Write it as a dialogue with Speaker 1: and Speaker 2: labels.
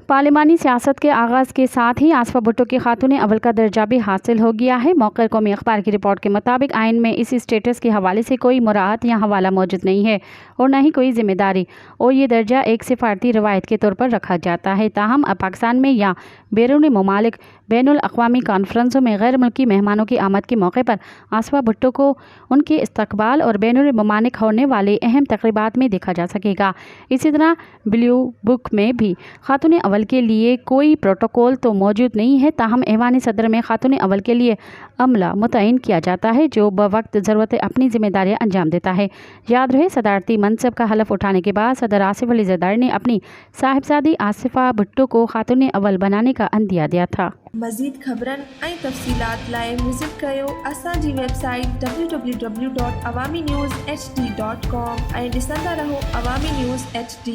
Speaker 1: पार्लिमानी सियासत के आगाज़ के साथ ही आसफा भुट्टो की खातून अव्वल का दर्जा भी हासिल हो गया है। मौक़िर कौमी अखबार की रिपोर्ट के मुताबिक आइन में इस स्टेटस के हवाले से कोई मुराद या हवाला मौजूद नहीं है और न ही कोई जिम्मेदारी, और ये दर्जा एक सिफारती रवायत के तौर पर रखा जाता है। ताहम अब पाकिस्तान में या बैरून ममालिक बैनुल अक़वामी कॉन्फ्रेंसों में गैर मुल्की मेहमानों की आमद के मौके पर आसफा भुट्टो को उनके इस्तकबाल और बैनुल ममालिक होने वाले अहम तक़रीबात में देखा जा सकेगा। इसी तरह ब्लू बुक में भी खातून अव्वल के लिए कोई प्रोटोकॉल तो मौजूद नहीं है। ताहम ऐवान सदर में खातून अव्वल के लिए अमला मुतय्यन किया जाता है जो बवक्त ज़रूरत अपनी जिम्मेदारियां अंजाम देता है। याद रहे, सदारती मनसब का हलफ उठाने के बाद सदर आसिफ अली ज़रदारी ने अपनी साहिबजादी आसिफा भुट्टो को खातून अव्वल बनाने का अंदिया दिया था।
Speaker 2: मज़ीद ख़बरनि ऐं तफ़सीलात लाइ विज़िट कयो असांजी वेबसाइट www.awamiNewsHD.com ऐं ॾिसंदा रहो अवामी न्यूज़ HD।